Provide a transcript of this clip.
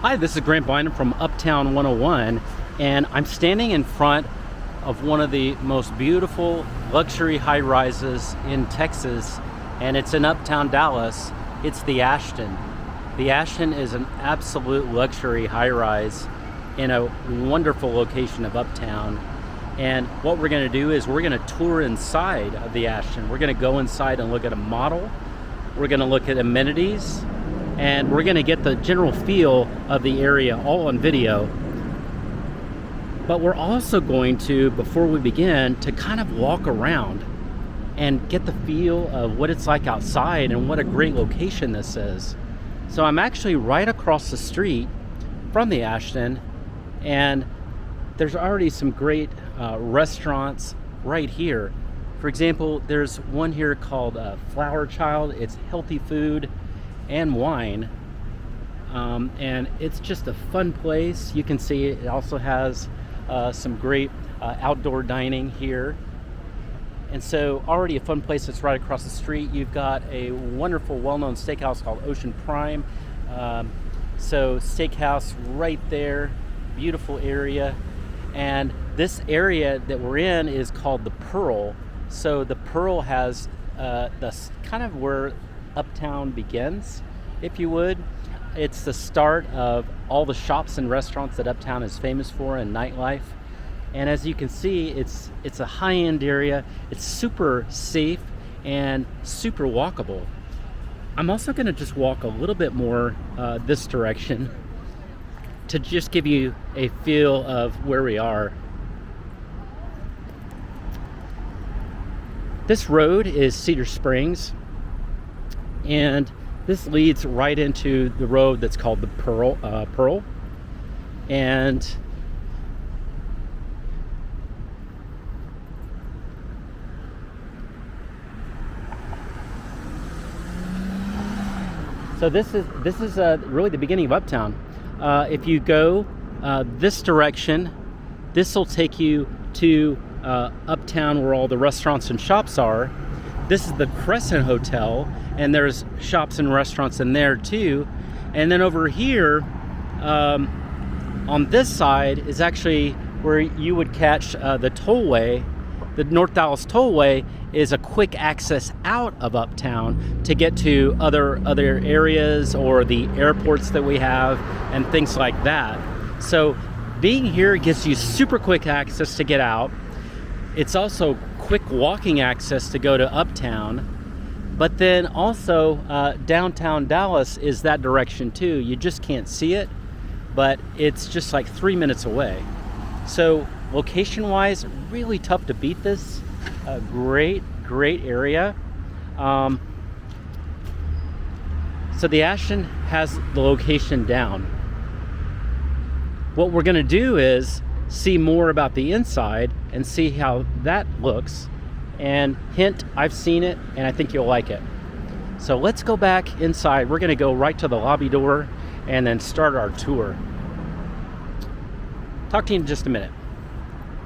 Hi, this is Grant Bynum from Uptown 101, and I'm standing in front of one of the most beautiful luxury high-rises in Texas, and it's in Uptown Dallas. It's the Ashton. The Ashton is an absolute luxury high-rise in a wonderful location of Uptown. And what we're going to do is we're going to tour inside of the Ashton. We're going to go inside and look at a model. We're going to look at amenities, and we're going to get the general feel of the area all on video. But we're also going to, before we begin, to kind of walk around and get the feel of what it's like outside and what a great location this is. So I'm actually right across the street from the Ashton, and there's already some great restaurants right here. For example, there's one here called Flower Child. It's healthy food and wine, and it's just a fun place. You can see it also has some great outdoor dining here, and so already a fun place that's right across the street. You've got a wonderful well-known steakhouse called Ocean Prime, so steakhouse right there, beautiful area. And this area that we're in is called the Pearl. So the Pearl has the kind of where Uptown begins, if you would. It's the start of all the shops and restaurants that Uptown is famous for and nightlife. And as you can see, it's a high-end area. It's super safe and super walkable. I'm also going to just walk a little bit more this direction to just give you a feel of where we are. This road is Cedar Springs, and this leads right into the road that's called the Pearl. And so this is really the beginning of Uptown. If you go this direction, this will take you to Uptown where all the restaurants and shops are. This is the Crescent Hotel, and there's shops and restaurants in there too. And then over here on this side is actually where you would catch the tollway. The North Dallas Tollway is a quick access out of Uptown to get to other areas or the airports that we have and things like that. So being here gives you super quick access to get out. It's also quick walking access to go to Uptown. But then also downtown Dallas is that direction too. You just can't see it, but it's just like 3 minutes away. So location-wise, really tough to beat this. Great area. So the Ashton has the location down. What we're going to do is see more about the inside and see how that looks. And hint, I've seen it and I think you'll like it. So let's go back inside. We're going to go right to the lobby door and then start our tour. Talk to you in just a minute.